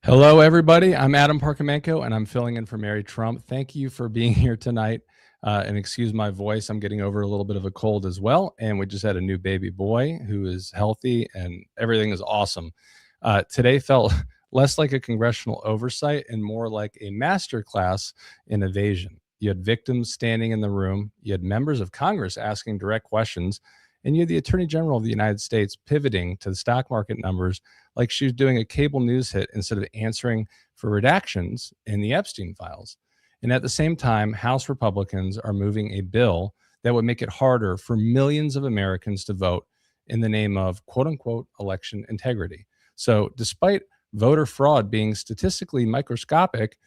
Hello, everybody. I'm Adam Parkamenko, and I'm filling in for Mary Trump. Thank you for being here tonight. And excuse my voice. I'm getting over a little bit of a cold as well. And we just had a new baby boy who is healthy, and everything is awesome. Today felt less like a congressional oversight and more like a masterclass in evasion. You had victims standing in the room. You had members of Congress asking direct questions. And you had the Attorney General of the United States pivoting to the stock market numbers like she was doing a cable news hit instead of answering for redactions in the Epstein files. And at the same time, House Republicans are moving a bill that would make it harder for millions of Americans to vote in the name of quote unquote election integrity. So despite voter fraud being statistically microscopic,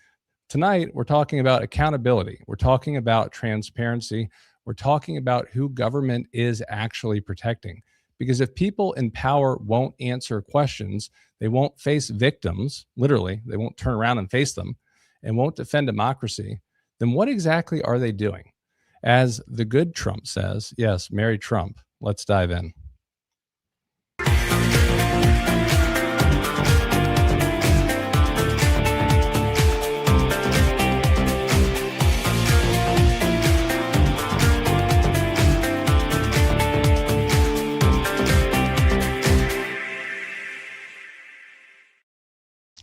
tonight we're talking about accountability. We're talking about transparency. We're talking about who government is actually protecting. Because if people in power won't answer questions, they won't face victims, literally, they won't turn around and face them, and won't defend democracy, then what exactly are they doing? As the good Trump says, yes, Mary Trump. Let's dive in.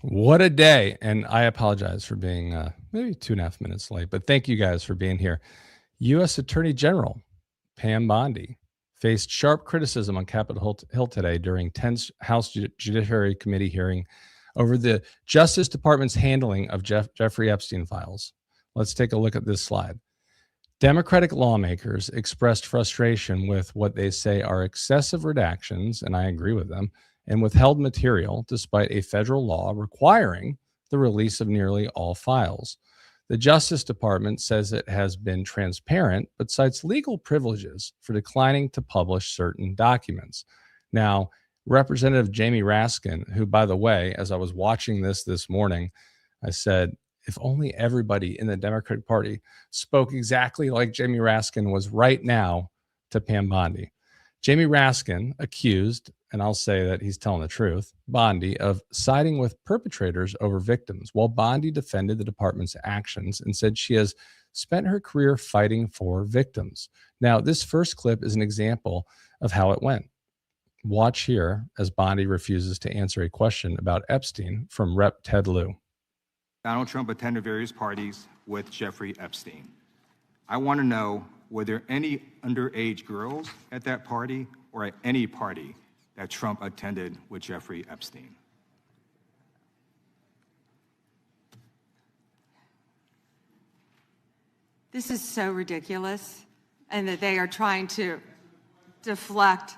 What a day. And I apologize for being maybe 2.5 minutes late, but thank you guys for being here. U.S. Attorney General Pam Bondi faced sharp criticism on Capitol Hill today during tense House Judiciary Committee hearing over the Justice Department's handling of Jeffrey Epstein files. Let's take a look at this slide. Democratic lawmakers expressed frustration with what they say are excessive redactions, and I agree with them, and withheld material despite a federal law requiring the release of nearly all files. The Justice Department says it has been transparent, but cites legal privileges for declining to publish certain documents. Now, Representative Jamie Raskin, who, by the way, as I was watching this morning, I said, if only everybody in the Democratic Party spoke exactly like Jamie Raskin was right now to Pam Bondi. Jamie Raskin accused, and I'll say that he's telling the truth, Bondi of siding with perpetrators over victims, while Bondi defended the department's actions and said she has spent her career fighting for victims. Now, this first clip is an example of how it went. Watch here as Bondi refuses to answer a question about Epstein from Rep. Ted Lieu. Donald Trump attended various parties with Jeffrey Epstein. I want to know, were there any underage girls at that party or at any party that Trump attended with Jeffrey Epstein? This is so ridiculous, and that they are trying to deflect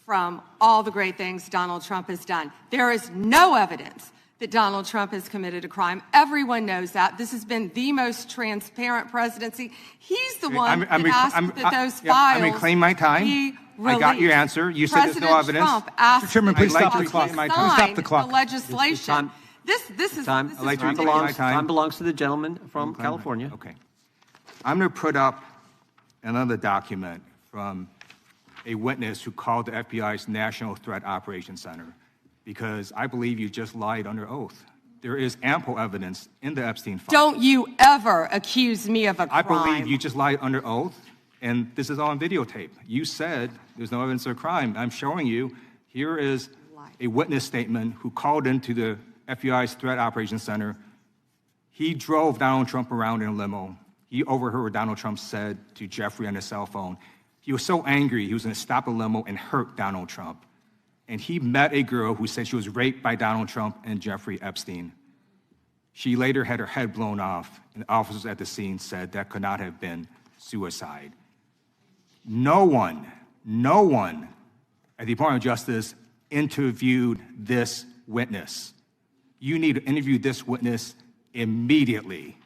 from all the great things Donald Trump has done. There is no evidence that Donald Trump has committed a crime. Everyone knows that. This has been the most transparent presidency. He's the one that asked that those files. I'm reclaiming my time. I got your answer. You said there's no evidence. Trump asked Mr. Chairman, please stop the clock. Stop the clock. The legislation. This is Time belongs to the gentleman from California. Okay. I'm going to put up another document from a witness who called the FBI's National Threat Operations Center, because I believe you just lied under oath. There is ample evidence in the Epstein file. Don't you ever accuse me of a crime. I believe you just lied under oath, and this is on videotape. You said there's no evidence of a crime. I'm showing you, here is a witness statement who called into the FBI's Threat Operations Center. He drove Donald Trump around in a limo. He overheard what Donald Trump said to Jeffrey on his cell phone. He was so angry, he was going to stop the limo and hurt Donald Trump. And he met a girl who said she was raped by Donald Trump and Jeffrey Epstein. She later had her head blown off, and officers at the scene said that could not have been suicide. No one at the Department of Justice interviewed this witness. You need to interview this witness immediately.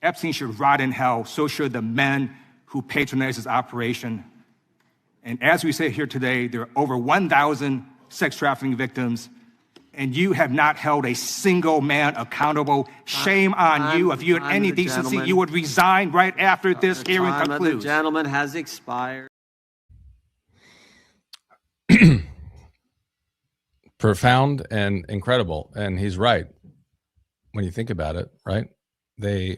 Epstein should rot in hell, so should the men who patronized his operation. And as we say here today, there are over 1,000 sex trafficking victims, and you have not held a single man accountable. Shame on you. If you had any decency, you would resign right after this hearing concludes. The gentleman has expired. Profound and incredible. And he's right when you think about it, right? They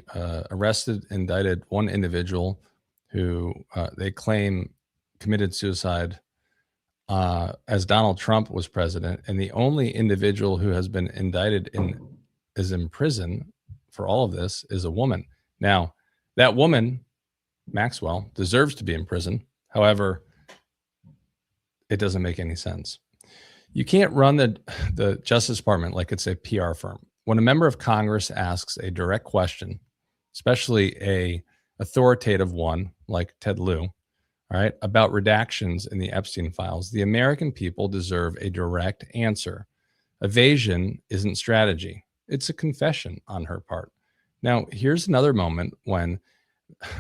arrested, indicted one individual who they claim committed suicide as Donald Trump was president. And the only individual who has been indicted is in prison for all of this is a woman. Now, that woman, Maxwell, deserves to be in prison. However, it doesn't make any sense. You can't run the Justice Department like it's a PR firm. When a member of Congress asks a direct question, especially a authoritative one like Ted Lieu, all right, about redactions in the Epstein files, the American people deserve a direct answer. Evasion isn't strategy. It's a confession on her part. Now, here's another moment when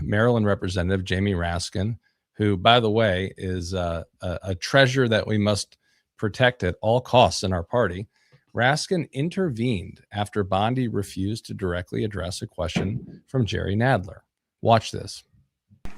Maryland Representative Jamie Raskin, who, by the way, is a treasure that we must protect at all costs in our party, Raskin intervened after Bondi refused to directly address a question from Jerry Nadler. Watch this.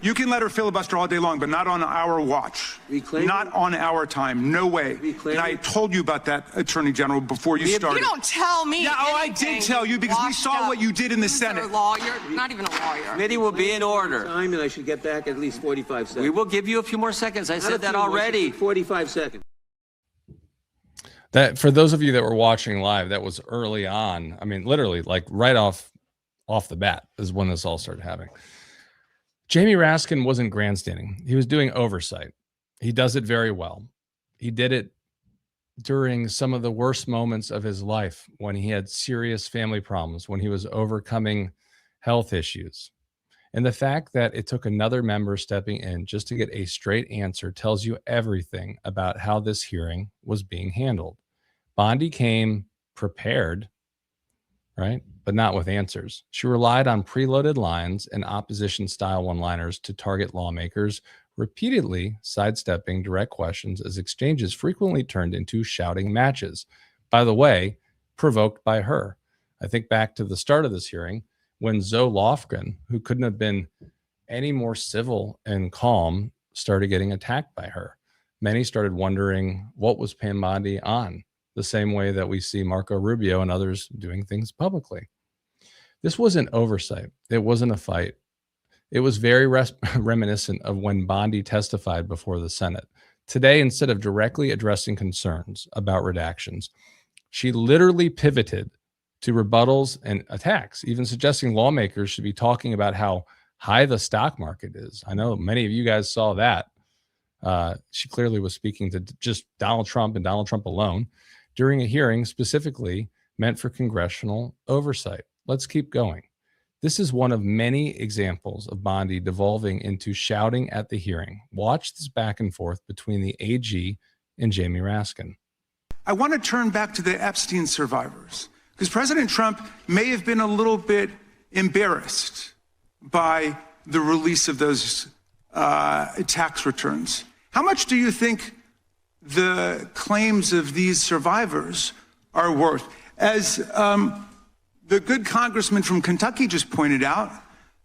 You can let her filibuster all day long, but not on our watch. Not on our time. No way. And I told you about that, Attorney General, before you started. You don't tell me. Yeah, I did tell you because we saw what you did in the Senate. You're not even a lawyer. Committee will be in order. Time, and I should get back at least 45 seconds. We will give you a few more seconds. I said that already. 45 seconds. That, for those of you that were watching live, that was early on. I mean, literally, like right off the bat is when this all started happening. Jamie Raskin wasn't grandstanding. He was doing oversight. He does it very well. He did it during some of the worst moments of his life when he had serious family problems, when he was overcoming health issues. And the fact that it took another member stepping in just to get a straight answer tells you everything about how this hearing was being handled. Bondi came prepared, right? But not with answers. She relied on preloaded lines and opposition-style one-liners to target lawmakers, repeatedly sidestepping direct questions as exchanges frequently turned into shouting matches. By the way, provoked by her. I think back to the start of this hearing when Zoe Lofgren, who couldn't have been any more civil and calm, started getting attacked by her. Many started wondering what was Pam Bondi on, the same way that we see Marco Rubio and others doing things publicly. This wasn't oversight. It wasn't a fight. It was very reminiscent of when Bondi testified before the Senate. Today, instead of directly addressing concerns about redactions, she literally pivoted to rebuttals and attacks, even suggesting lawmakers should be talking about how high the stock market is. I know many of you guys saw that. She clearly was speaking to just Donald Trump and Donald Trump alone during a hearing specifically meant for congressional oversight. Let's keep going. This is one of many examples of Bondi devolving into shouting at the hearing. Watch this back and forth between the AG and Jamie Raskin. I want to turn back to the Epstein survivors, because President Trump may have been a little bit embarrassed by the release of those tax returns. How much do you think the claims of these survivors are worth? As the good congressman from Kentucky just pointed out,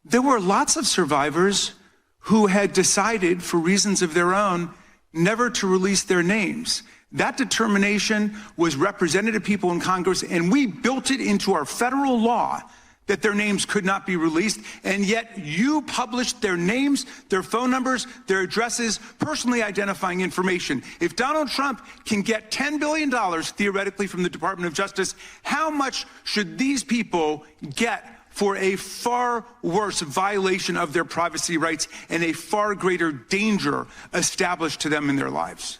there were lots of survivors who had decided, for reasons of their own, never to release their names. That determination was represented to people in Congress, and we built it into our federal law that their names could not be released, and yet you published their names, their phone numbers, their addresses, personally identifying information. If Donald Trump can get $10 billion theoretically from the Department of Justice, how much should these people get for a far worse violation of their privacy rights and a far greater danger established to them in their lives?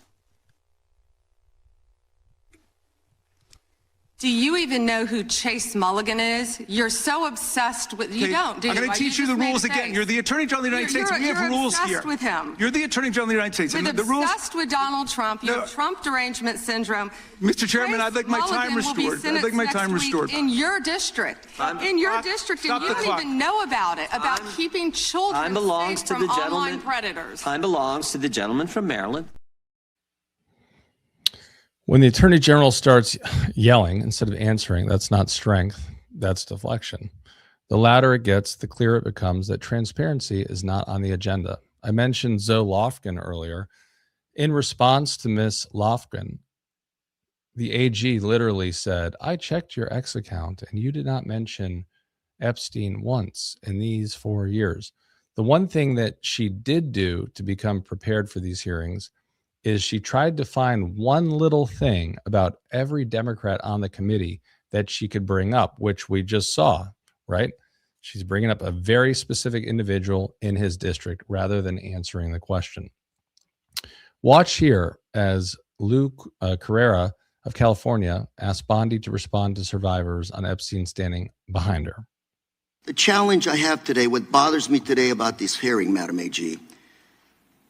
Do you even know who Chase Mulligan is? You're so obsessed with, you don't, do you? I'm going to teach you the rules again. You're the Attorney General of the United States. We have rules here. You're obsessed with him. You're the Attorney General of the United States. You're And the rules. obsessed with Donald Trump. You have Trump derangement syndrome. Mr. Chairman, Chase I'd like my time Mulligan will be restored. I'd like my time sentenced next restored. week in your district. In your district, and you don't even know about it, about keeping children Time belongs safe to from the gentleman. online predators. Time belongs to the gentleman from Maryland. When the Attorney General starts yelling instead of answering, that's not strength, that's deflection. The louder it gets, the clearer it becomes that transparency is not on the agenda. I mentioned Zoe Lofgren earlier. In response to Ms. Lofgren the AG literally said, I checked your X account and you did not mention Epstein once in these 4 years. The one thing that she did do to become prepared for these hearings is she tried to find one little thing about every Democrat on the committee that she could bring up, which we just saw, right? She's bringing up a very specific individual in his district rather than answering the question. Watch here as Lou Carrera of California asked Bondi to respond to survivors on Epstein standing behind her. The challenge I have today, what bothers me today about this hearing, Madam AG,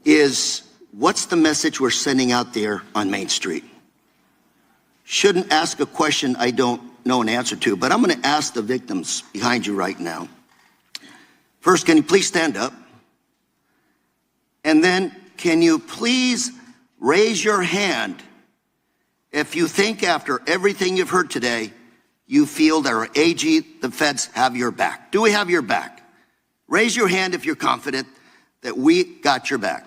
is what's the message we're sending out there on Main Street? Shouldn't ask a question I don't know an answer to, but I'm going to ask the victims behind you right now. First, can you please stand up? And then, can you please raise your hand if you think after everything you've heard today, you feel that our AG, the feds, have your back? Do we have your back? Raise your hand if you're confident that we got your back.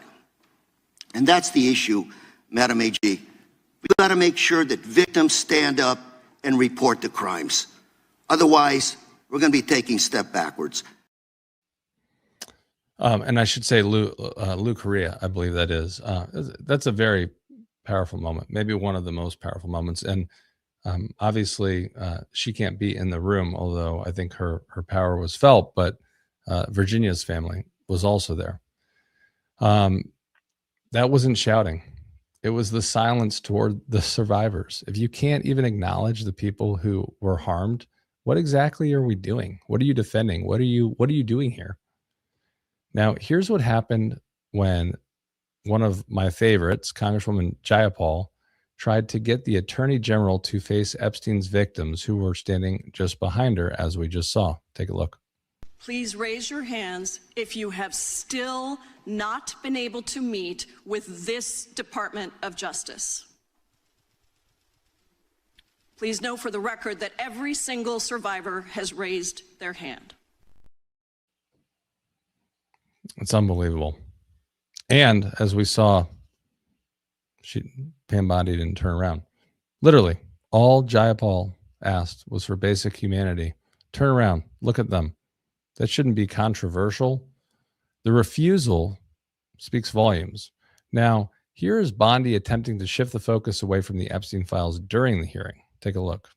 And that's the issue, Madam AG. We've got to make sure that victims stand up and report the crimes. Otherwise, we're going to be taking a step backwards. And I should say Lou Correa, I believe that is. That's a very powerful moment, maybe one of the most powerful moments. And obviously, she can't be in the room, although I think her power was felt, but Virginia's family was also there. That wasn't shouting. It was the silence toward the survivors. If you can't even acknowledge the people who were harmed, what exactly are we doing? What are you defending? What are you doing here? Now, here's what happened when one of my favorites, Congresswoman Jayapal, tried to get the Attorney General to face Epstein's victims who were standing just behind her, as we just saw. Take a look. Please raise your hands if you have still not been able to meet with this Department of Justice. Please know for the record that every single survivor has raised their hand. It's unbelievable. And as we saw, Pam Bondi didn't turn around. Literally, all Jayapal asked was for basic humanity. Turn around, look at them. That shouldn't be controversial. The refusal speaks volumes. Now, here is Bondi attempting to shift the focus away from the Epstein files during the hearing. Take a look.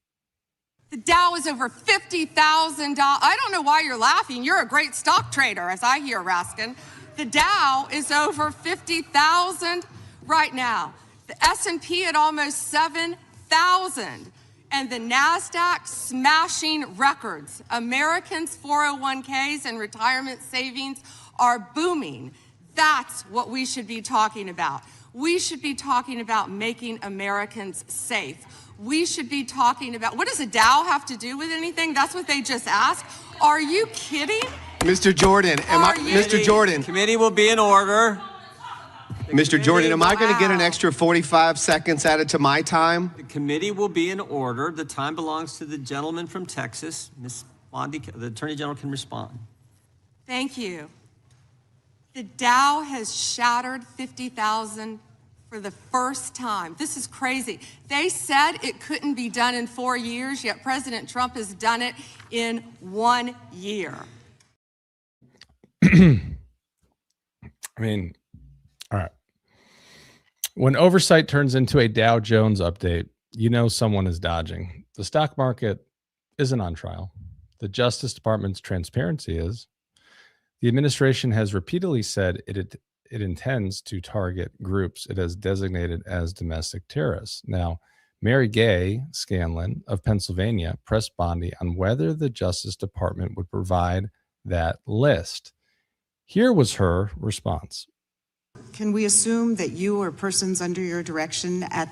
The Dow is over $50,000. I don't know why you're laughing. You're a great stock trader, as I hear, Raskin. The Dow is over 50,000 right now. The S&P at almost 7,000. And the NASDAQ smashing records. Americans' 401ks and retirement savings are booming. That's what we should be talking about. We should be talking about making Americans safe. We should be talking about, what does a Dow have to do with anything? That's what they just asked. Are you kidding? Mr. Jordan, Mr. Jordan. Committee will be in order. Mr. Jordan, am I going to get an extra 45 seconds added to my time? The committee will be in order. The time belongs to the gentleman from Texas. Ms. Bondi, the Attorney General can respond. Thank you. The Dow has shattered 50,000 for the first time. This is crazy. They said it couldn't be done in 4 years, yet President Trump has done it in 1 year. I mean, all right. When oversight turns into a Dow Jones update, you know someone is dodging. The stock market isn't on trial. The Justice Department's transparency is. The administration has repeatedly said it intends to target groups it has designated as domestic terrorists. Now, Mary Gay Scanlon of Pennsylvania pressed Bondi on whether the Justice Department would provide that list. Here was her response. Can we assume that you or persons under your direction at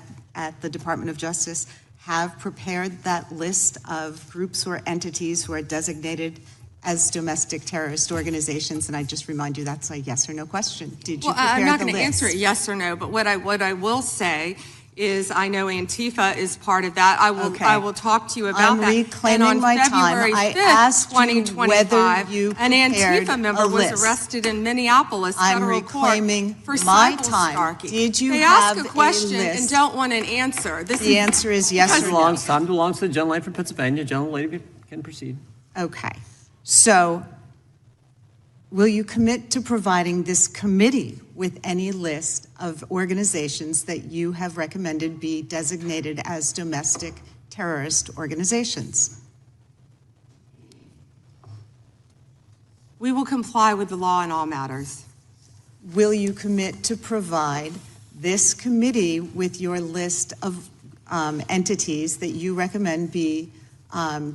the Department of Justice have prepared that list of groups or entities who are designated as domestic terrorist organizations? And I just remind you, that's a yes or no question. Did you prepare the list? I'm not going to answer it yes or no, but what I will say is I know Antifa is part of that. Okay. I will talk to you about I'm that. reclaiming and on my time. February I 5th, asked you 2025, whether you an prepared Antifa member a was list. arrested in Minneapolis I'm federal reclaiming court for my cyber time. stalking. Did you they have ask a a question list? and don't want an answer. The answer is yes or no. Time belongs to the gentlelady from Pennsylvania. Gentlelady can proceed. Okay. So will you commit to providing this committee with any list of organizations that you have recommended be designated as domestic terrorist organizations? We will comply with the law in all matters. Will you commit to provide this committee with your list of entities that you recommend be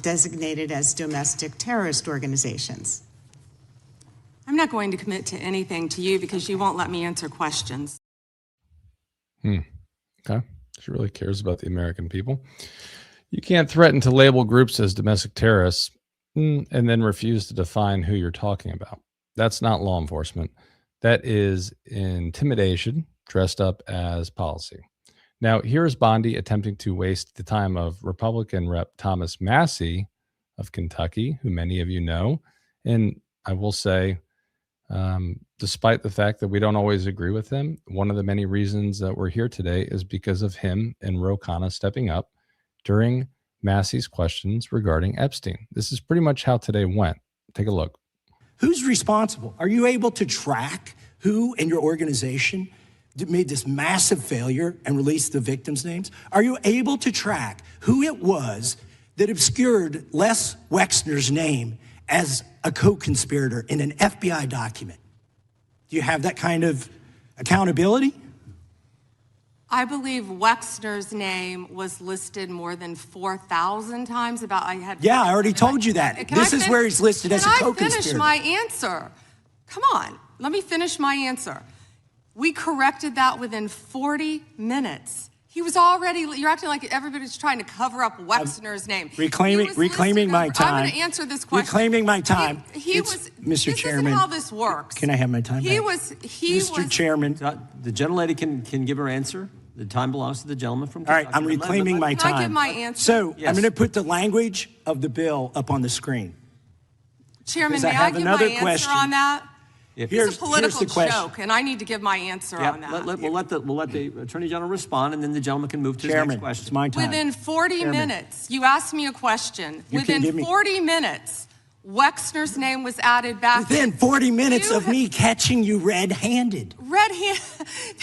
designated as domestic terrorist organizations? I'm not going to commit to anything to you because you won't let me answer questions. Okay. She really cares about the American people. You can't threaten to label groups as domestic terrorists and then refuse to define who you're talking about. That's not law enforcement. That is intimidation dressed up as policy. Now, here is Bondi attempting to waste the time of Republican Rep. Thomas Massey of Kentucky, who many of you know. And I will say, despite the fact that we don't always agree with him, one of the many reasons that we're here today is because of him and Ro Khanna stepping up during Massey's questions regarding Epstein. This is pretty much how today went. Take a look. Who's responsible? Are you able to track who in your organization made this massive failure and released the victims' names? Are you able to track who it was that obscured Les Wexner's name as a co-conspirator in an FBI document? Do you have that kind of accountability? I believe Wexner's name was listed more than 4,000 times. Yeah, I already told you that. This is where he's listed as a co-conspirator. Can I finish my answer? Come on, let me finish my answer. We corrected that within 40 minutes. He was already, you're acting like everybody's trying to cover up Wexner's name. Reclaiming my time. I'm going to answer this question. Reclaiming my time. Mr. Chairman. This is how this works. Can I have my time back? Mr. Chairman. The gentlelady can give her answer. The time belongs to the gentleman from Kentucky. All right, I'm reclaiming my time. Can I give my answer? So I'm going to put the language of the bill up on the screen. Chairman, may I give my answer on that? It's a political joke, and I need to give my answer on that. We'll let the Attorney General respond, and then the gentleman can move to his next question. It's my time. Within 40 minutes, you asked me a question. Within 40 minutes, Wexner's name was added back. Within 40 minutes of me catching you red-handed.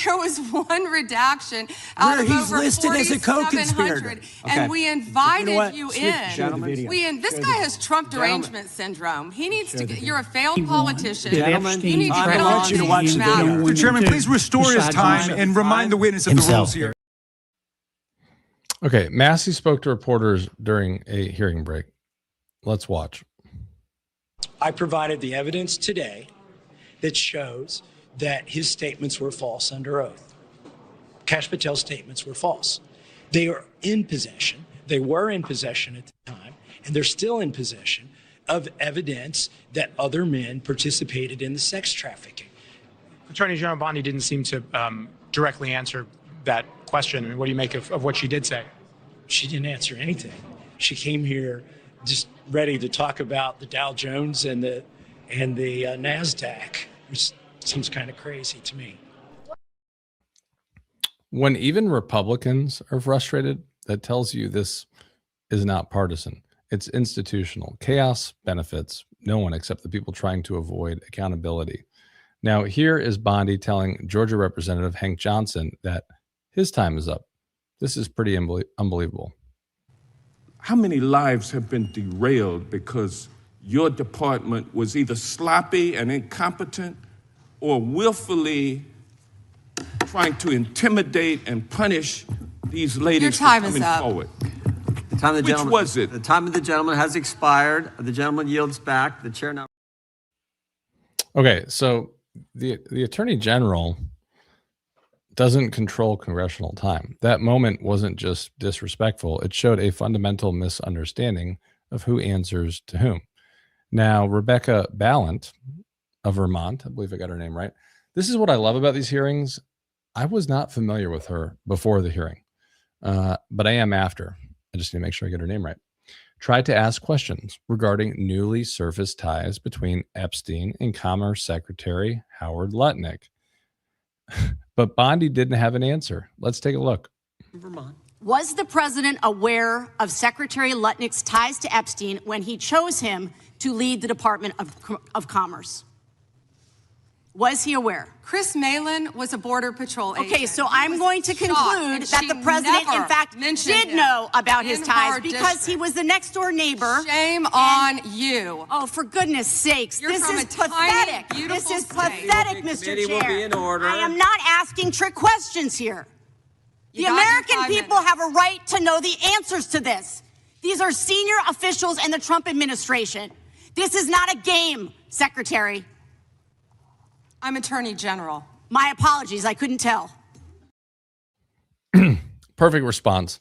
There was one redaction out of he's over listed as a co-conspirator. 4,700, and we invited you in. This guy has Trump derangement syndrome. He needs to get, you're a failed politician. Gentlemen, You need to I get want on you to these watch the video. matters. Mr. Chairman, please restore his time and remind the witness of the rules here. Okay, Massey spoke to reporters during a hearing break. Let's watch. I provided the evidence today that shows that his statements were false under oath. Kash Patel's statements were false. They are in possession. They were in possession at the time, and they're still in possession of evidence that other men participated in the sex trafficking. Attorney General Bondi didn't seem to directly answer that question. I mean, what do you make of what she did say? She didn't answer anything. She came here just ready to talk about the Dow Jones and the NASDAQ, which seems kind of crazy to me. When even Republicans are frustrated, that tells you this is not partisan. It's institutional. Chaos benefits no one except the people trying to avoid accountability. Now, here is Bondi telling Georgia Representative Hank Johnson that his time is up. This is pretty unbelievable. How many lives have been derailed because your department was either sloppy and incompetent or willfully trying to intimidate and punish these ladies for coming forward? The time of the Which gentleman, was it? The time of the gentleman has expired. The gentleman yields back. The chair now. Okay, so the Attorney General doesn't control congressional time. That moment wasn't just disrespectful. It showed a fundamental misunderstanding of who answers to whom. Now, Rebecca Ballant of Vermont, I believe I got her name right. This is what I love about these hearings. I was not familiar with her before the hearing. but I am after. I just need to make sure I get her name right. Tried to ask questions regarding newly surfaced ties between Epstein and Commerce Secretary Howard Lutnick. But Bondi didn't have an answer. Let's take a look. Vermont. Was the president aware of Secretary Lutnick's ties to Epstein when he chose him to lead the Department of Commerce? Was he aware? Chris Malin was a Border Patrol agent. Okay, so I'm going to conclude that the president, in fact, did know about his ties because he was the next door neighbor. Shame on you. Oh, for goodness sakes. You're this from is a tiny, pathetic. beautiful This is state. pathetic, The Mr. committee will Chair. be in order. I am not asking trick questions here. You The got your American 5 people minutes. have a right to know the answers to this. These are senior officials in the Trump administration. This is not a game, Secretary. I'm Attorney General. My apologies, I couldn't tell. Perfect response.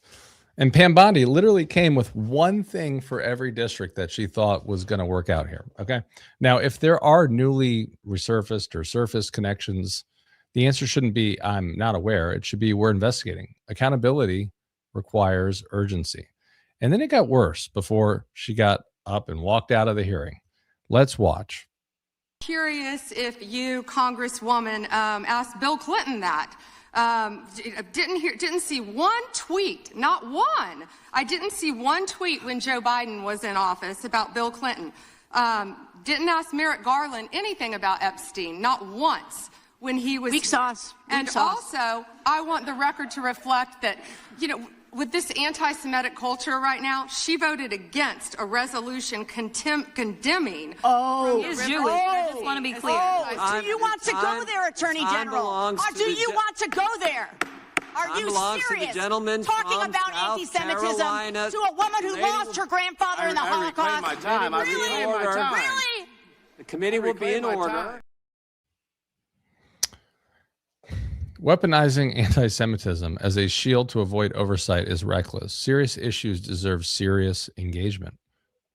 And Pam Bondi literally came with one thing for every district that she thought was going to work out here. Okay. Now, if there are newly resurfaced or surfaced connections, the answer shouldn't be, I'm not aware. It should be, we're investigating. Accountability requires urgency. And then it got worse before she got up and walked out of the hearing. Let's watch. Curious if you, Congresswoman, asked Bill Clinton that. Didn't see one tweet, not one. I didn't see one tweet when Joe Biden was in office about Bill Clinton. Didn't ask Merrick Garland anything about Epstein, not once when he was. Weak sauce. And also, I want the record to reflect that, with this anti-Semitic culture right now, she voted against a resolution condemning. Oh, from the is river- Jewish. I just want to be As clear. anti- Do you want to go there, Attorney time General? belongs Or to do the you want to go there? Are Time you belongs to the serious? gentleman Talking from about South anti-Semitism Carolina. to a woman who Lady lost her grandfather in the Holocaust? Really? The committee will be in order. Weaponizing anti-Semitism as a shield to avoid oversight is reckless. Serious issues deserve serious engagement,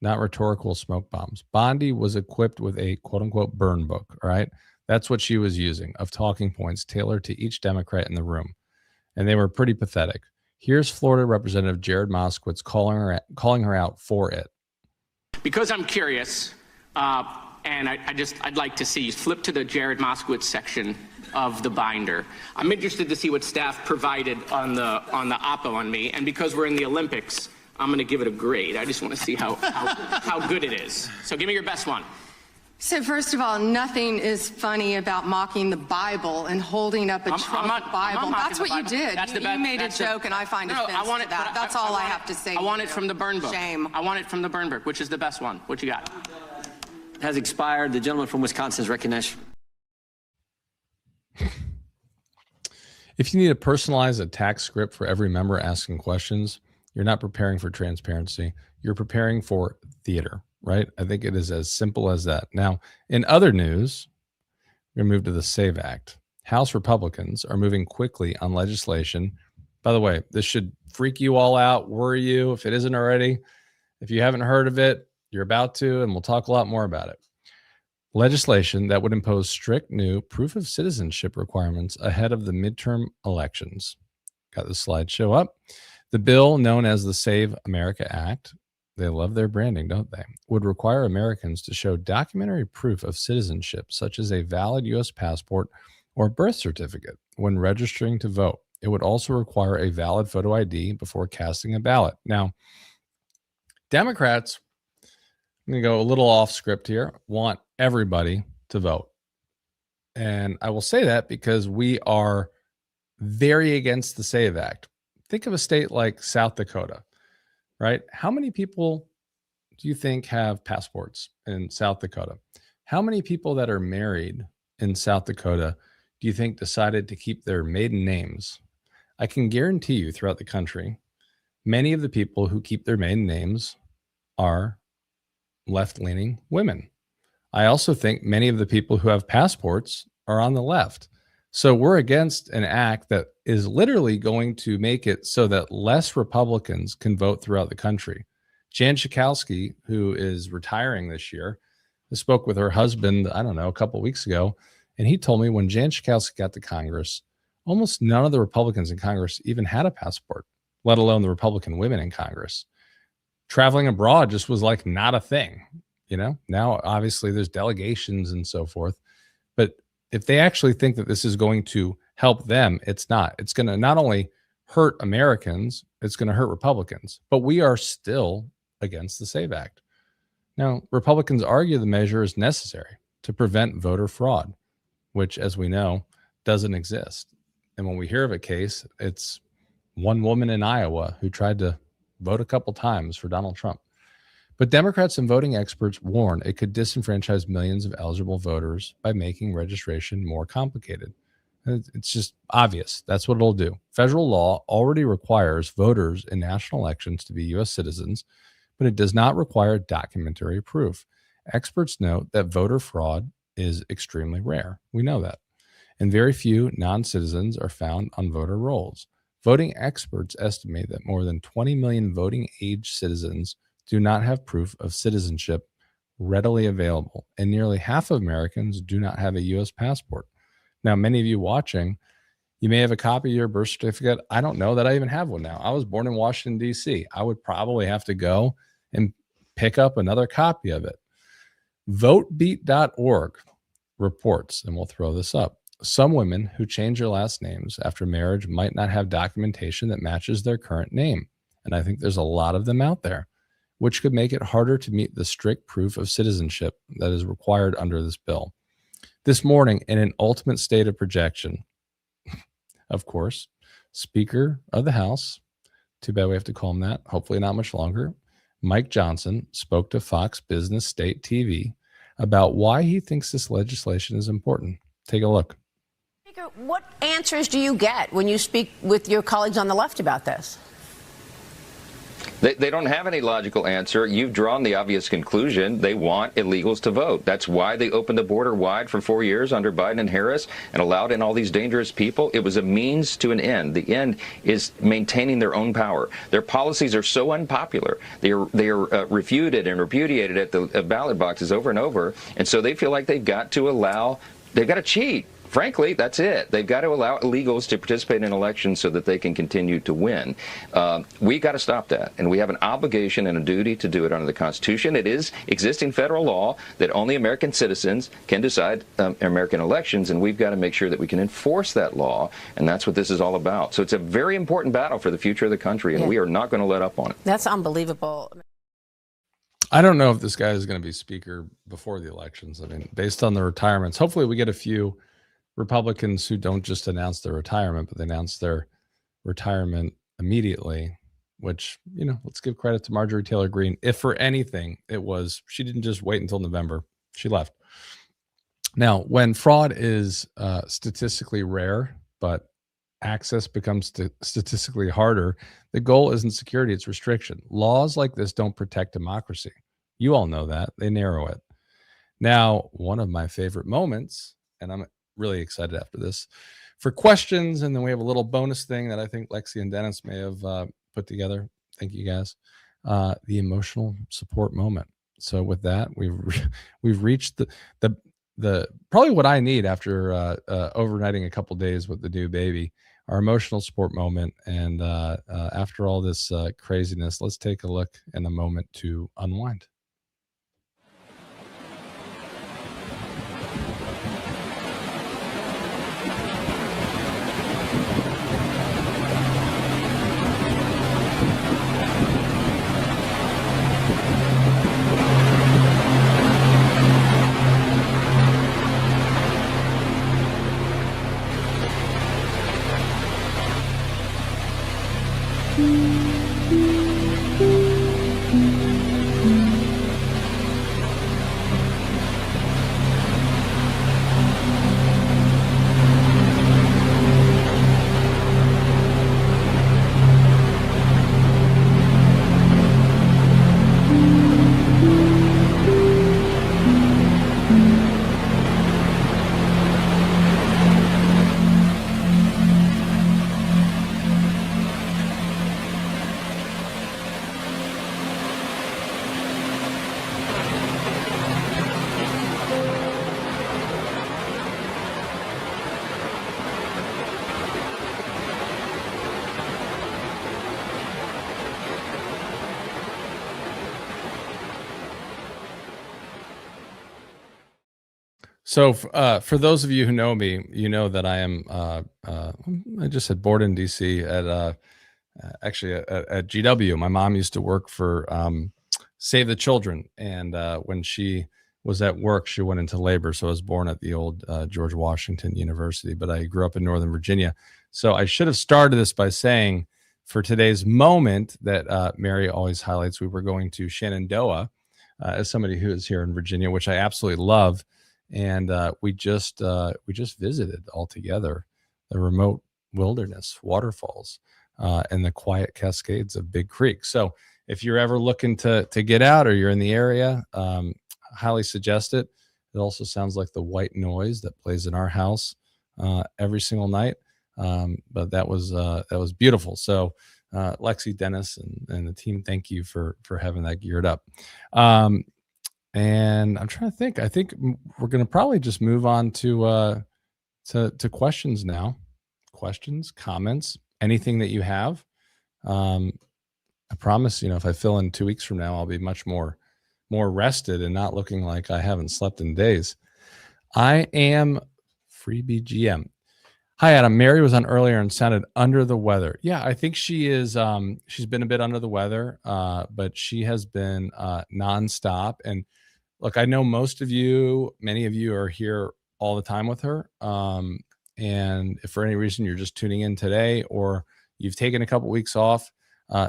not rhetorical smoke bombs. Bondi was equipped with a quote-unquote burn book, all right? That's what she was using, of talking points tailored to each Democrat in the room. And they were pretty pathetic. Here's Florida Representative Jared Moskowitz calling her out for it. Because I'm curious, and I'd like to see you flip to the Jared Moskowitz section of the binder. I'm interested to see what staff provided on the oppo on me, and because we're in the Olympics, I'm going to give it a grade. I just want to see how good it is. So give me your best one. So first of all, nothing is funny about mocking the Bible and holding up a Trump Bible. That's what you did. You made a joke, and I find offense to that. That's all I have to say. I want it from the burn book. Shame. I want it from the burn book. Which is the best one? What you got? Has expired. The gentleman from Wisconsin is recognized. If you need to personalize a tax script for every member asking questions, you're not preparing for transparency. You're preparing for theater, right? I think it is as simple as that. Now, in other news, we're going to move to the SAVE Act. House Republicans are moving quickly on legislation. By the way, this should freak you all out, worry you if it isn't already. If you haven't heard of it, you're about to, and we'll talk a lot more about it. Legislation that would impose strict new proof of citizenship requirements ahead of the midterm elections. Got the slideshow up. The bill, known as the Save America Act, they love their branding, don't they, would require Americans to show documentary proof of citizenship, such as a valid U.S. passport or birth certificate, when registering to vote. It would also require a valid photo ID before casting a ballot. Now, Democrats, I'm going to go a little off script here, want everybody to vote. And I will say that because we are very against the SAVE Act. Think of a state like South Dakota, right? How many people do you think have passports in South Dakota? How many people that are married in South Dakota do you think decided to keep their maiden names? I can guarantee you throughout the country, many of the people who keep their maiden names are left-leaning women. I also think many of the people who have passports are on the left. So we're against an act that is literally going to make it so that less Republicans can vote throughout the country. Jan Schakowsky, who is retiring this year, I spoke with her husband, I don't know, a couple of weeks ago, and he told me when Jan Schakowsky got to Congress, almost none of the Republicans in Congress even had a passport. let alone the Republican women in Congress. Traveling abroad just was like not a thing, you know? Now, obviously, there's delegations and so forth. But if they actually think that this is going to help them, it's not. It's going to not only hurt Americans, it's going to hurt Republicans. But we are still against the SAVE Act. Now, Republicans argue the measure is necessary to prevent voter fraud, which, as we know, doesn't exist. And when we hear of a case, it's one woman in Iowa who tried to vote a couple times for Donald Trump. But Democrats and voting experts warn it could disenfranchise millions of eligible voters by making registration more complicated. It's just obvious. That's what it'll do. Federal law already requires voters in national elections to be U.S. citizens, but it does not require documentary proof. Experts note that voter fraud is extremely rare. We know that. And very few non-citizens are found on voter rolls. Voting experts estimate that more than 20 million voting-age citizens do not have proof of citizenship readily available, and nearly half of Americans do not have a U.S. passport. Now, many of you watching, you may have a copy of your birth certificate. I don't know that I even have one now. I was born in Washington, D.C. I would probably have to go and pick up another copy of it. Votebeat.org reports, and we'll throw this up, some women who change their last names after marriage might not have documentation that matches their current name. And I think there's a lot of them out there, which could make it harder to meet the strict proof of citizenship that is required under this bill. This morning, in an ultimate state of projection, of course, Speaker of the House, too bad we have to call him that, hopefully not much longer, Mike Johnson spoke to Fox Business State TV about why he thinks this legislation is important. Take a look. Speaker, what answers do you get when you speak with your colleagues on the left about this? They don't have any logical answer. You've drawn the obvious conclusion. They want illegals to vote. That's why they opened the border wide for 4 years under Biden and Harris and allowed in all these dangerous people. It was a means to an end. The end is maintaining their own power. Their policies are so unpopular. They are refuted and repudiated at the ballot boxes over and over. And so they feel like they've got to cheat. Frankly, that's it. They've got to allow illegals to participate in elections so that they can continue to win. We've got to stop that, and we have an obligation and a duty to do it under the Constitution. It is existing federal law that only American citizens can decide American elections, and we've got to make sure that we can enforce that law, and that's what this is all about. So it's a very important battle for the future of the country, and we are not going to let up on it. That's unbelievable. I don't know if this guy is going to be speaker before the elections. I mean, based on the retirements, hopefully we get a few Republicans who don't just announce their retirement, but they announce their retirement immediately, which, you know, let's give credit to Marjorie Taylor Greene. If for anything, she didn't just wait until November. She left. Now, when fraud is statistically rare, but access becomes statistically harder, the goal isn't security, it's restriction. Laws like this don't protect democracy. You all know that. They narrow it. Now, one of my favorite moments, and I'm really excited after this for questions, and then we have a little bonus thing that I think Lexi and Dennis may have put together. Thank you guys. The emotional support moment. So with that, we've reached the probably what I need after overnighting a couple days with the new baby, our emotional support moment. And after all this craziness, let's take a look in a moment to unwind. So, for those of you who know me, you know that I am. I just said born in DC at actually at GW. My mom used to work for Save the Children, and when she was at work, she went into labor. So I was born at the old George Washington University, but I grew up in Northern Virginia. So I should have started this by saying, for today's moment that Mary always highlights, we were going to Shenandoah as somebody who is here in Virginia, which I absolutely love. And we just visited all together the remote wilderness, waterfalls, and the quiet cascades of Big Creek. So if you're ever looking to get out or you're in the area, highly suggest it. It also sounds like the white noise that plays in our house every single night. But that was beautiful. So Lexi, Dennis, and the team, thank you for having that geared up. And I'm trying to think. I think we're going to probably just move on to questions now. Questions, comments, anything that you have. I promise, if I fill in 2 weeks from now, I'll be much more rested and not looking like I haven't slept in days. I am free BGM. Hi, Adam. Mary was on earlier and sounded under the weather. Yeah, I think she is. She's been a bit under the weather, but she has been nonstop. And look, I know many of you are here all the time with her. And if for any reason you're just tuning in today or you've taken a couple weeks off,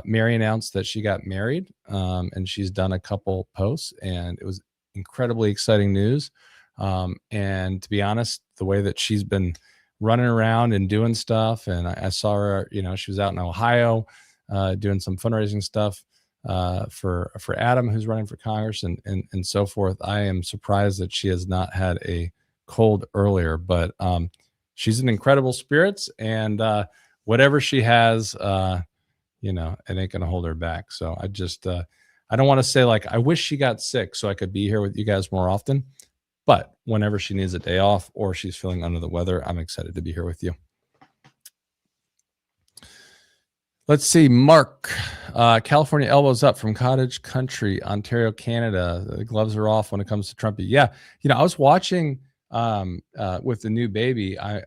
Mary announced that she got married, and she's done a couple posts, and it was incredibly exciting news. And to be honest, the way that she's been running around and doing stuff, and I saw her, she was out in Ohio doing some fundraising stuff for Adam, who's running for Congress, and so forth. I am surprised that she has not had a cold earlier, but she's in incredible spirits, and whatever she has, it ain't gonna hold her back. So I just I don't want to say like I wish she got sick so I could be here with you guys more often, but whenever she needs a day off or she's feeling under the weather, I'm excited to be here with you. Let's see, Mark, California elbows up from Cottage Country, Ontario, Canada. The gloves are off when it comes to Trumpy. Yeah, I was watching with the new baby. I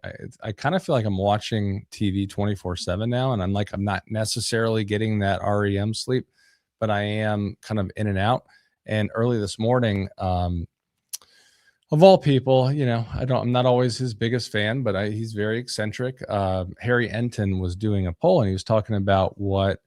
kind of feel like I'm watching TV 24/7 now, and I'm not necessarily getting that REM sleep, but I am kind of in and out. And early this morning, of all people, I'm not always his biggest fan, but he's very eccentric. Harry Enton was doing a poll, and he was talking about what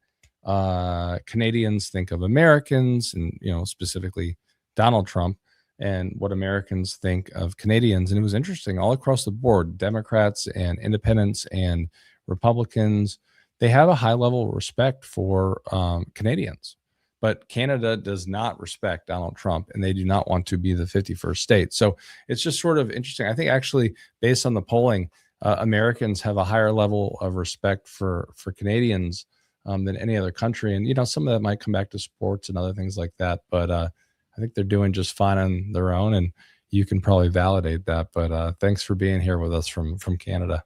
Canadians think of Americans, and specifically Donald Trump, and what Americans think of Canadians. And it was interesting all across the board, Democrats and independents and Republicans, they have a high level of respect for Canadians. But Canada does not respect Donald Trump, and they do not want to be the 51st state. So it's just sort of interesting. I think actually, based on the polling, Americans have a higher level of respect for Canadians than any other country. And, some of that might come back to sports and other things like that. But I think they're doing just fine on their own, and you can probably validate that. But thanks for being here with us from Canada.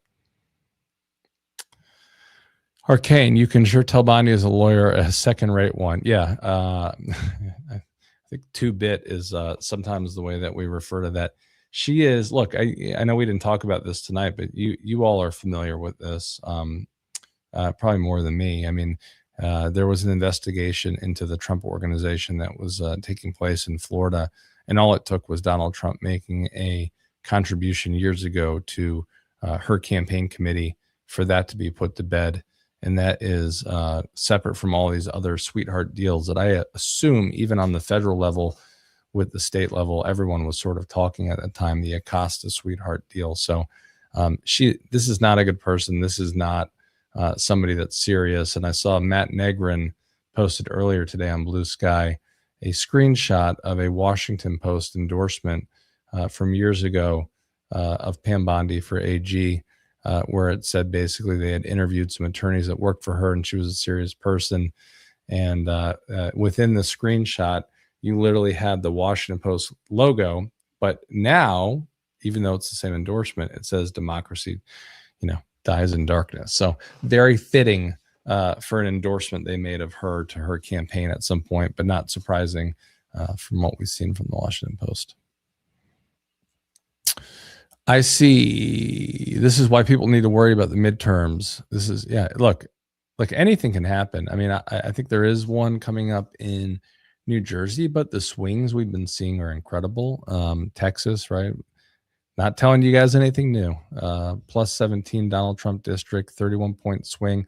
Arcane, you can sure tell Bondi is a lawyer, a second-rate one. Yeah, I think 2-bit is sometimes the way that we refer to that. She is. Look, I know we didn't talk about this tonight, but you all are familiar with this, probably more than me. I mean, there was an investigation into the Trump organization that was taking place in Florida, and all it took was Donald Trump making a contribution years ago to her campaign committee for that to be put to bed. And that is separate from all these other sweetheart deals that I assume even on the federal level with the state level, everyone was sort of talking at that time, the Acosta sweetheart deal. So this is not a good person. This is not somebody that's serious. And I saw Matt Negrin posted earlier today on Blue Sky a screenshot of a Washington Post endorsement from years ago of Pam Bondi for AG, where it said basically they had interviewed some attorneys that worked for her and she was a serious person. And within the screenshot, you literally had the Washington Post logo, but now, even though it's the same endorsement, it says democracy, dies in darkness. So very fitting for an endorsement they made of her to her campaign at some point, but not surprising from what we've seen from the Washington Post. I see. This is why people need to worry about the midterms. This is, yeah, look, anything can happen. I mean, I think there is one coming up in New Jersey, but the swings we've been seeing are incredible. Texas, right? Not telling you guys anything new. Plus 17 Donald Trump district, 31-point swing,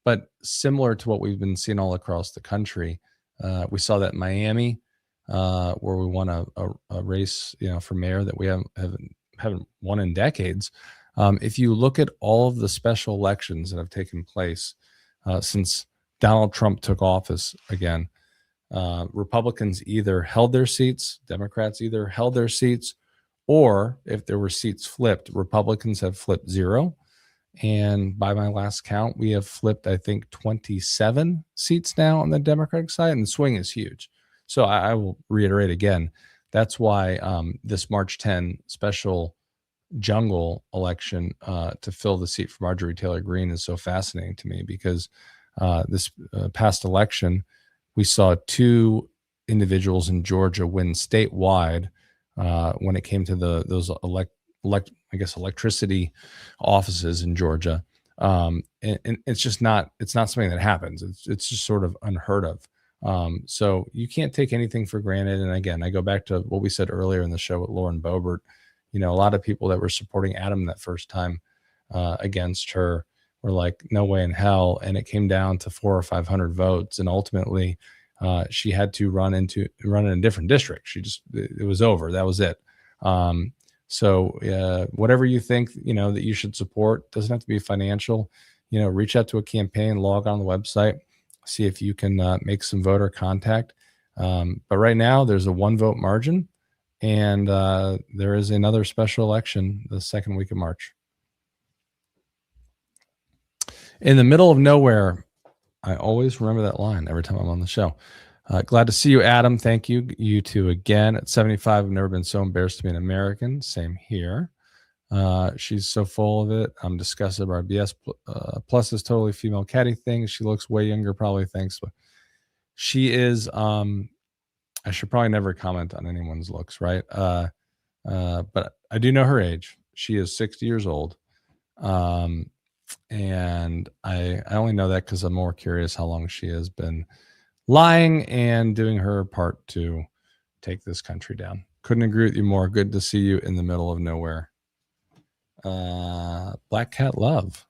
but similar to what we've been seeing all across the country. We saw that in Miami, where we won a race, for mayor that we haven't won in decades. If you look at all of the special elections that have taken place since Donald Trump took office again, Republicans either held their seats, Democrats either held their seats, or if there were seats flipped, Republicans have flipped 0. And by my last count, we have flipped, I think, 27 seats now on the Democratic side, and the swing is huge. So I will reiterate again, that's why this March 10 special jungle election to fill the seat for Marjorie Taylor Greene is so fascinating to me, because this past election, we saw 2 individuals in Georgia win statewide when it came to those electricity offices in Georgia. And it's just not something that happens. It's just sort of unheard of. So you can't take anything for granted. And again, I go back to what we said earlier in the show with Lauren Boebert. A lot of people that were supporting Adam that first time against her were like, no way in hell. And it came down to 400 or 500 votes. And ultimately, she had to run in a different district. It was over. That was it. So whatever you think, that you should support, doesn't have to be financial, reach out to a campaign, log on the website, see if you can make some voter contact. But right now there's a 1 vote margin, and there is another special election the second week of March. In the middle of nowhere, I always remember that line every time I'm on the show. Glad to see you, Adam. Thank you. You too again. At 75, I've never been so embarrassed to be an American. Same here. She's so full of it. I'm disgusted by BS. Plus is totally female catty thing. She looks way younger, probably thanks. But she is, I should probably never comment on anyone's looks, right? But I do know her age. She is 60 years old. And I only know that because I'm more curious how long she has been lying and doing her part to take this country down. Couldn't agree with you more. Good to see you in the middle of nowhere. Black cat love.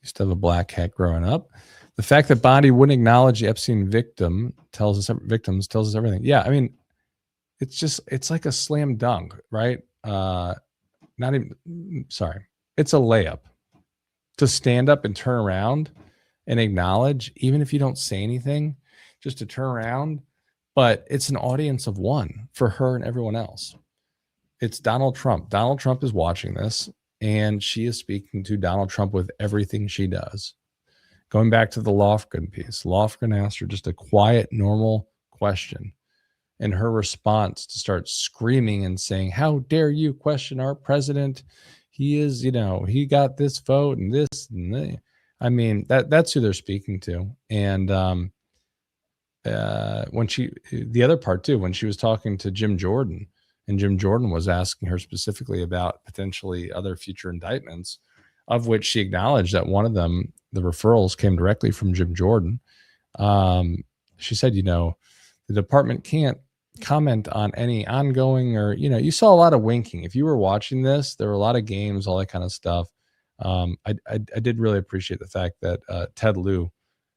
Used to have a black cat growing up. The fact that Bondi wouldn't acknowledge the Epstein victims tells us everything. Yeah, I mean, it's like a slam dunk, right? It's a layup to stand up and turn around and acknowledge, even if you don't say anything, just to turn around. But it's an audience of one for her and everyone else. It's Donald Trump. Donald Trump is watching this, and she is speaking to Donald Trump with everything she does. Going back to the Lofgren piece, Lofgren asked her just a quiet, normal question. And her response to start screaming and saying, how dare you question our president? He is, he got this vote and this and that. I mean, that's who they're speaking to. And the other part too, when she was talking to Jim Jordan, and Jim Jordan was asking her specifically about potentially other future indictments, of which she acknowledged that one of them, the referrals came directly from Jim Jordan. She said, the department can't comment on any ongoing or, you saw a lot of winking. If you were watching this, there were a lot of games, all that kind of stuff. I did really appreciate the fact that Ted Lieu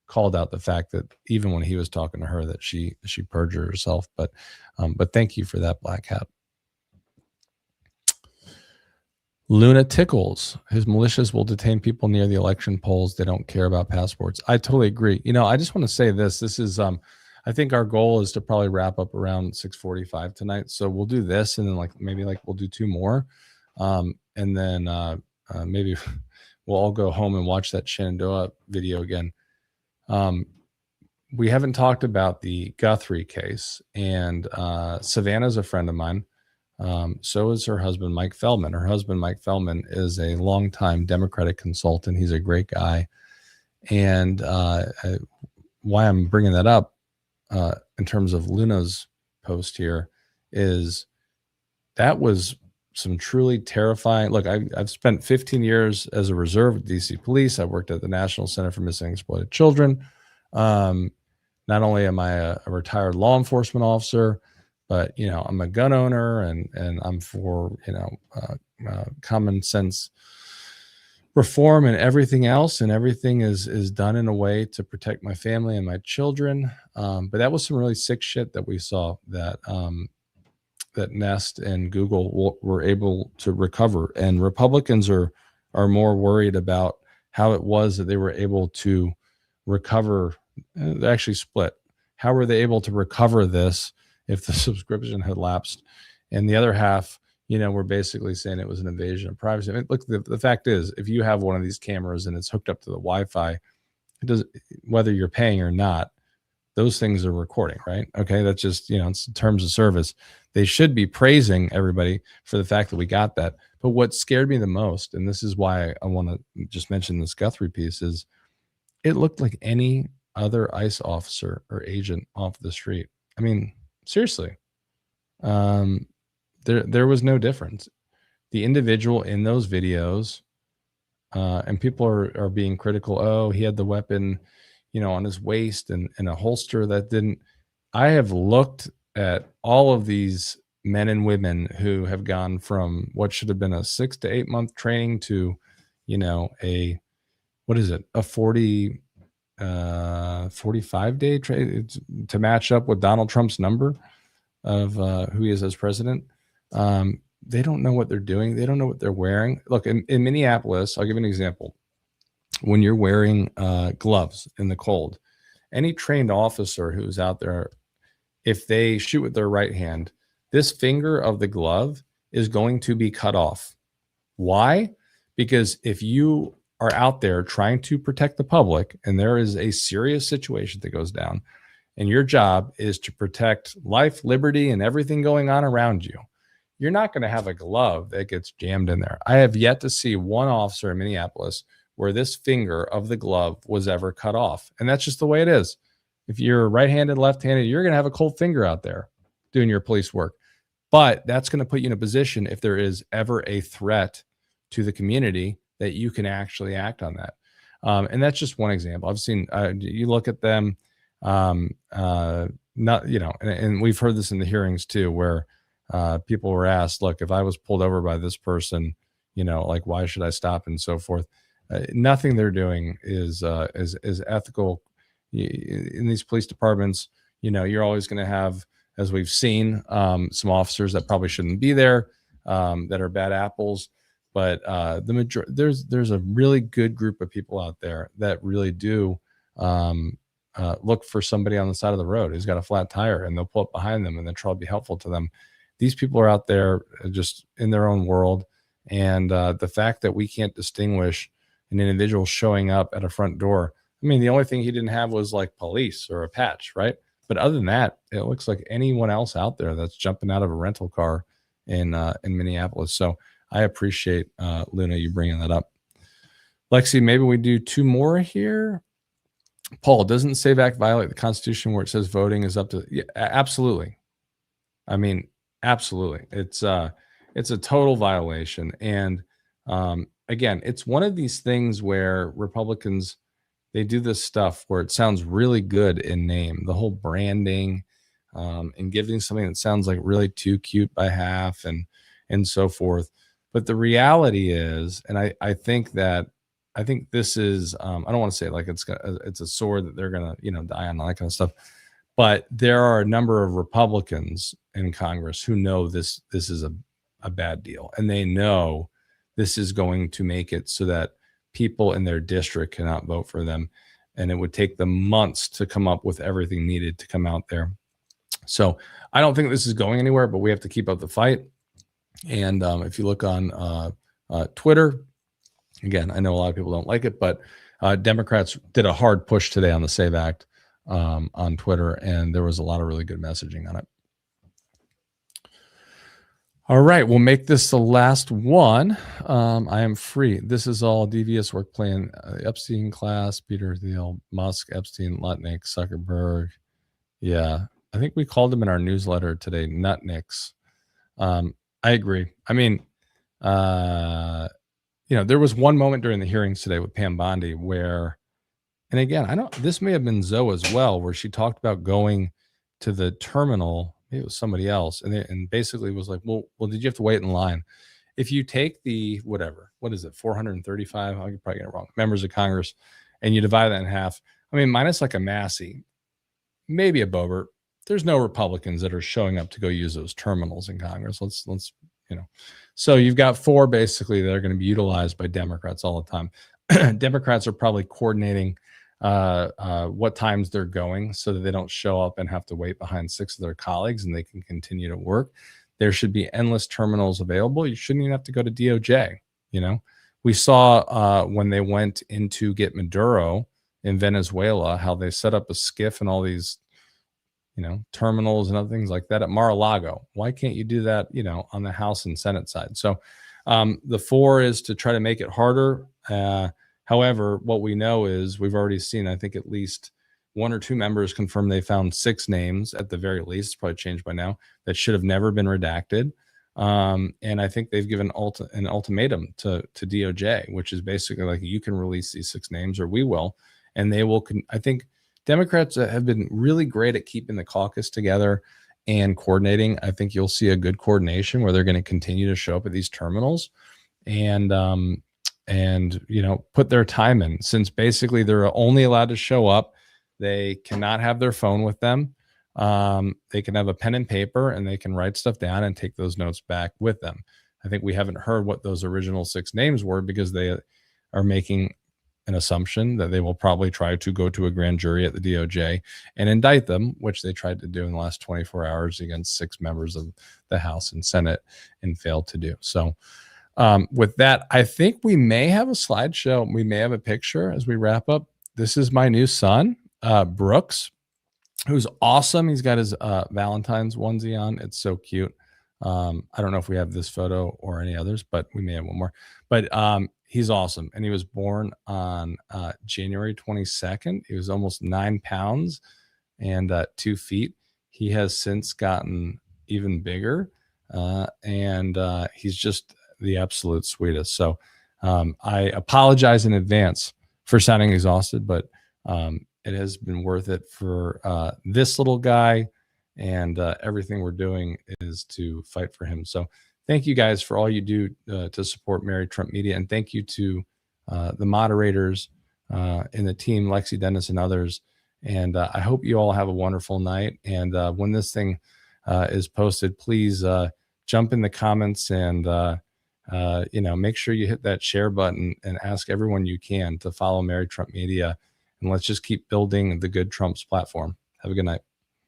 called out the fact that even when he was talking to her, that she perjured herself. But thank you for that, Black Hat. Luna tickles. His militias will detain people near the election polls. They don't care about passports. I totally agree. I just want to say this. This is, I think our goal is to probably wrap up around 6:45 tonight. So we'll do this, and then maybe we'll do 2 more. And then maybe we'll all go home and watch that Shenandoah video again. We haven't talked about the Guthrie case, and Savannah's a friend of mine. So is her husband, Mike Feldman. Her husband, Mike Feldman, is a longtime Democratic consultant. He's a great guy. And why I'm bringing that up in terms of Luna's post here is that was some truly terrifying. Look, I've spent 15 years as a reserve at DC Police. I worked at the National Center for Missing and Exploited Children. Not only am I a retired law enforcement officer, but I'm a gun owner, and I'm for common sense reform and everything else, and everything is done in a way to protect my family and my children. But that was some really sick shit that we saw that that Nest and Google were able to recover, and Republicans are more worried about how it was that they were able to recover. They actually split. How were they able to recover this if the subscription had lapsed? And the other half, we're basically saying it was an invasion of privacy. I mean, look, the fact is, if you have one of these cameras and it's hooked up to the Wi-Fi, it does, whether you're paying or not, those things are recording, right? Okay, that's just, it's terms of service. They should be praising everybody for the fact that we got that. But what scared me the most, and this is why I want to just mention this Guthrie piece, is it looked like any other ICE officer or agent off the street. I mean, seriously, there was no difference. The individual in those videos, and people are being critical. Oh, he had the weapon, on his waist and a holster that didn't. I have looked at all of these men and women who have gone from what should have been a 6 to 8 month training to, a 45-day trade to match up with Donald Trump's number of who he is as president. They don't know what they're doing. They don't know what they're wearing. Look, in Minneapolis, I'll give you an example. When you're wearing gloves in the cold, any trained officer who's out there, if they shoot with their right hand, this finger of the glove is going to be cut off. Why? Because if you are out there trying to protect the public and there is a serious situation that goes down, and your job is to protect life, liberty, and everything going on around you, you're not going to have a glove that gets jammed in there. I have yet to see one officer in Minneapolis where this finger of the glove was ever cut off. And that's just the way it is. If you're right-handed, left-handed, you're going to have a cold finger out there doing your police work. But that's going to put you in a position, if there is ever a threat to the community, that you can actually act on that. And that's just one example. I've seen, you look at them, and we've heard this in the hearings too, where people were asked, look, if I was pulled over by this person, why should I stop, and so forth. Nothing they're doing is ethical. In these police departments, you're always going to have, as we've seen, some officers that probably shouldn't be there, that are bad apples. But there's a really good group of people out there that really do look for somebody on the side of the road who's got a flat tire, and they'll pull up behind them and then try to be helpful to them. These people are out there just in their own world. And the fact that we can't distinguish an individual showing up at a front door. I mean, the only thing he didn't have was like police or a patch, right? But other than that, it looks like anyone else out there that's jumping out of a rental car in Minneapolis. So I appreciate, Luna, you bringing that up. Lexi, maybe we do two more here. Paul, doesn't SAVE Act violate the Constitution where it says voting is up to? Yeah, absolutely. I mean, absolutely. It's a total violation. And again, it's one of these things where Republicans, they do this stuff where it sounds really good in name, the whole branding, and giving something that sounds like really too cute by half and so forth. But the reality is, and I think this is, I don't want to say like it's a sword that they're gonna die on, all that kind of stuff. But there are a number of Republicans in Congress who know this is a bad deal, and they know this is going to make it so that people in their district cannot vote for them, and it would take them months to come up with everything needed to come out there. So I don't think this is going anywhere, but we have to keep up the fight. And if you look on Twitter, again, I know a lot of people don't like it, but Democrats did a hard push today on the SAVE Act on Twitter, and there was a lot of really good messaging on it. All right, we'll make this the last one. I am free. This is all devious work plan. Epstein class, Peter Thiel, Musk, Epstein, Lutnick, Zuckerberg. Yeah, I think we called him in our newsletter today, Nutnicks. I agree. I mean, there was one moment during the hearings today with Pam Bondi where, and again, this may have been Zoe as well, where she talked about going to the terminal. Maybe it was somebody else. And basically was like, well, did you have to wait in line? If you take the what is it, 435, I could probably get it wrong, members of Congress, and you divide that in half, I mean, minus like a Massey, maybe a Boebert, there's no Republicans that are showing up to go use those terminals in Congress. Let's so you've got 4 basically that are going to be utilized by Democrats all the time. Democrats are probably coordinating what times they're going so that they don't show up and have to wait behind 6 of their colleagues and they can continue to work. There should be endless terminals available. You shouldn't even have to go to DOJ. We saw when they went in to get Maduro in Venezuela, how they set up a skiff and all these, terminals and other things like that at Mar-a-Lago. Why can't you do that, on the House and Senate side? So the 4 is to try to make it harder. However, what we know is we've already seen, I think at least 1 or 2 members confirm they found 6 names at the very least, it's probably changed by now, that should have never been redacted. And I think they've given an ultimatum to DOJ, which is basically like, you can release these 6 names or we will. And they will, I think Democrats have been really great at keeping the caucus together and coordinating. I think you'll see a good coordination where they're going to continue to show up at these terminals and put their time in, since basically they're only allowed to show up. They cannot have their phone with them. They can have a pen and paper and they can write stuff down and take those notes back with them. I think we haven't heard what those original 6 names were because they are making an assumption that they will probably try to go to a grand jury at the DOJ and indict them, which they tried to do in the last 24 hours against 6 members of the House and Senate and failed to do. So with that, I think we may have a slideshow. We may have a picture as we wrap up. This is my new son, Brooks, who's awesome. He's got his Valentine's onesie on. It's so cute. I don't know if we have this photo or any others, but we may have one more. But he's awesome. And he was born on January 22nd. He was almost 9 pounds and 2 feet. He has since gotten even bigger. And he's just the absolute sweetest. So I apologize in advance for sounding exhausted, but it has been worth it for this little guy. And everything we're doing is to fight for him. So thank you guys for all you do to support Mary Trump Media. And thank you to the moderators in the team, Lexi, Dennis, and others. And I hope you all have a wonderful night. And when this thing is posted, please jump in the comments and, make sure you hit that share button and ask everyone you can to follow Mary Trump Media. And let's just keep building the Good Trumps platform. Have a good night.